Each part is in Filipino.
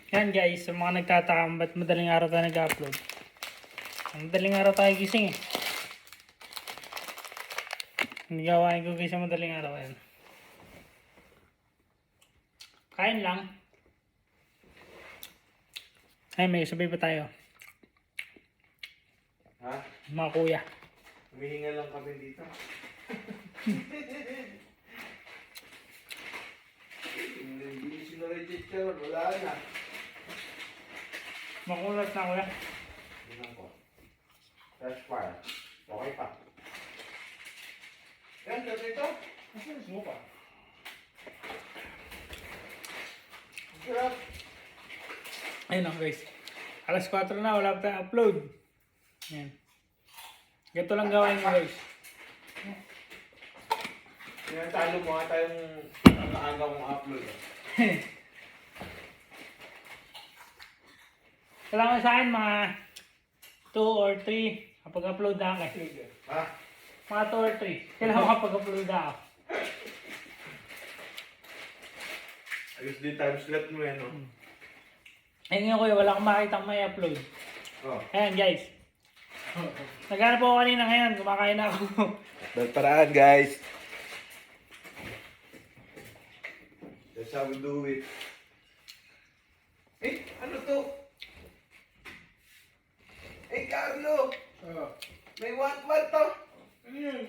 Yan guys, sa mga nagtataka ba't madaling araw tayo nag-upload. Madaling araw tayo gising eh. Hindi gawain ko guys sa madaling araw yan. Kain lang. Ay, may sabay pa tayo. Ha? Mga kuya. Humihinga lang kami dito. Hindi sinurejecture, wala na. Makulat na kuya. Tingnan ko. Fresh fire. Okay pa. Yan, dito. Nasaan mo pa? Sarap. Ayun na guys. Alas 4 na, wala pa tayong upload. Yan. Ganito lang gawain mo guys. Tinatalo mo nga tayong nakaanga mong upload. Kailangan sa akin mga 2 or 3 kapag upload na ako. Ha? Mga 2 or 3. Kailangan kapag upload na ako. Ayos din time slot mo yan, no? Ayun nga kuya, wala akong makita may upload. Oh. Ayan guys. Naghanap ako kanina ngayon, kumakain na ako. Dahil paraan, guys. That's how we do it. Eh, ano to? Eh, Carlo! May 1-1 to. Ano yun?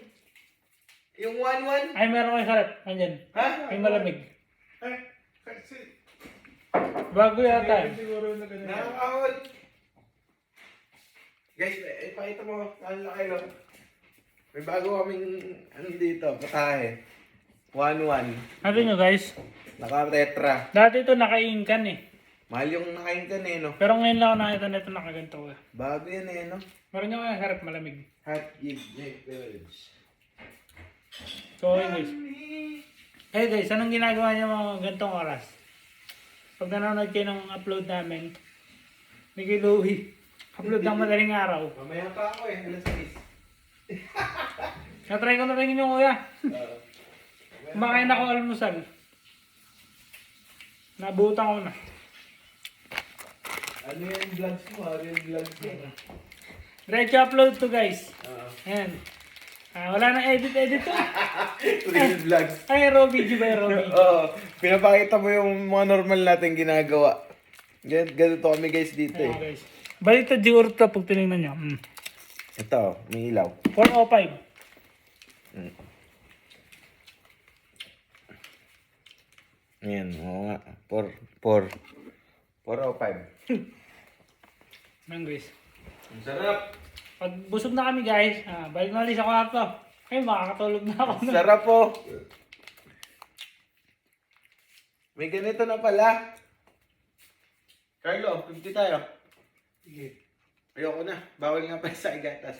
Yung 1-1. Ay, meron kayo sarap. Andyan. Ha? May malamig. Ay, kasi... Bago yata. Siguro na ganyan. Nakakahol. Guys, ipakita mo. Ang laki, no? May bago kaming, ano dito, patahe. 1-1. Ano nyo guys? Naka-tetra. Dati ito naka-inkan eh. Mahal yung nakain ka eh, no? Pero ngayon lang ako nakita na ito nakaganto ko. Bago yan eh, no? Meron nyo kaya sarap malamig. Hot Jake Village. So yun guys. Eh guys, anong ginagawa nyo mga gantong oras? Pag nanonood kayo ng upload namin, Miguel Louie, upload ng madaling araw. Mamaya pa ako eh, alas 6. Natry ko na rin yung kuya. Kumakain ako almusal. Nabutan ko na. Ano yung vlogs mo? Ano yung vlogs mo? Diretso upload to guys. Ayan. Wala nang edit to. Real vlogs. Ay, raw video ba raw video? Oo. Pinapakita mo yung mga normal natin ginagawa. Ganito kami guys dito Ayan eh. guys. Balita siguro ito pag tinignan nyo. Ito, may ilaw. 405. Ayan, oo nga. 405. Ayan guys. Ang sarap. Pag busog na kami guys, balik na ulit sa kwarto. Ay, makakatulog na ako. Ang sarap po. May ganito na pala. Carlo, kumti tayo. Sige. Ayoko na. Bawal nga pala sa igatas.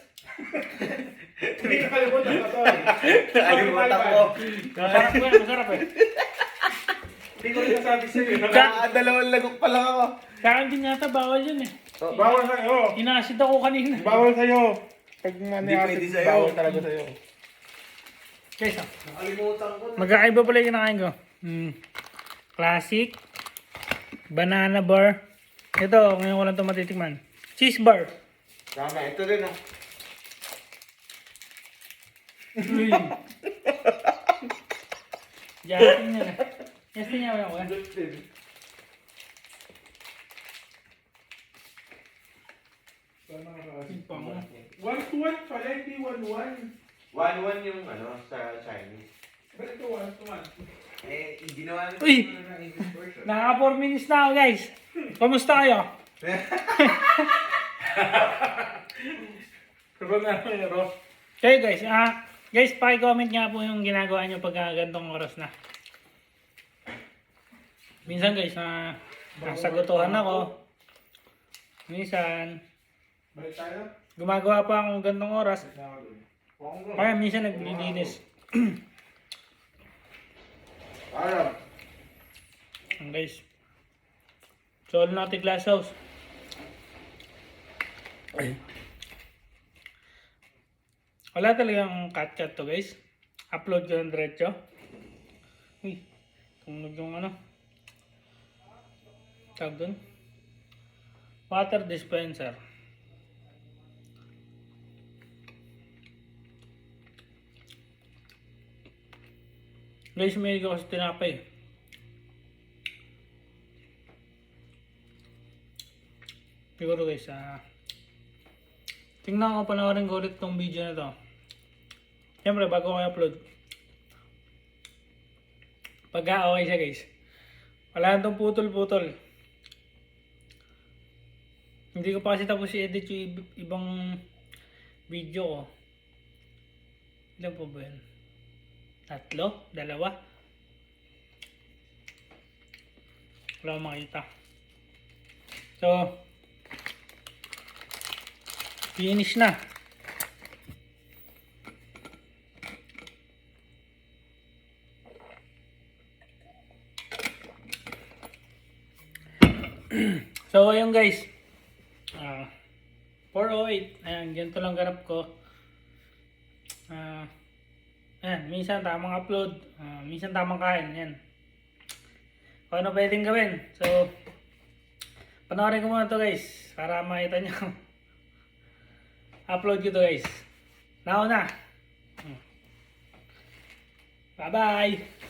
Hindi nakalimutan ko to eh. Nakalimutan ko. Masarap ko yan, masarap eh. Hindi ko rin nasabi sa'yo. Nakakadalawang lagok pa lang ako. Kaya din yata bawal yun eh. Bawal sa'yo. Inasid ako kanina. Bawal sa'yo. Pag Hindi pwede sa'yo. bawal talaga sa'yo. Guys, Nakalimutan ko na. magkakaiba pala yung kinakain ko. Classic. Banana bar. Ito, ngayon ko lang ito matitikman. Cheese bar. Tama, ito rin oh. Uy. Justin niya na. Justin niya ba yan? Sana nakakasin pa mo. 1-1 pala, hindi 1-1. 1-1 yung ano, sa Chinese. Ba't ito 1-1? Eh, ginawa na Uy! ng English version. Naka 4 minutes na ako guys. Kamusta kayo? Pero na pero. Kayo guys, guys, paki-comment nga po yung ginagawa nyo pag gantong oras na. Minsan guys, nasagutuhan ako. Minsan, Balik tayo? gumagawa pa akong gantong oras. Oo. Kaya minsan naglilinis. Arab. Ang guys. So, all natin glass house. Ay. Wala talagang cut to guys. Upload ko ng diretso. Uy. Tumunog yung ano. Tawag dun. Water dispenser. Guys, may ko kasi tinapay. Siguro guys, tingnan ko panoorin ko ulit tong video na to. Siyempre, bago ko i-upload. Pagka okay siya guys. Wala na tong putol-putol. Hindi ko pa kasi tapos i-edit yung ibang video ko. Ilan po ba yun? 3? 2? Wala akong makita. So, finish na. So, ayun guys. 4:08. Ayan, ganito lang ganap ko. Ayan, minsan tamang upload. Minsan tamang kain. Ayan. Kung ano pwedeng gawin. So, panoorin ko muna to guys. Para makita nyo. Upload ko to guys. Now na. Bye-bye.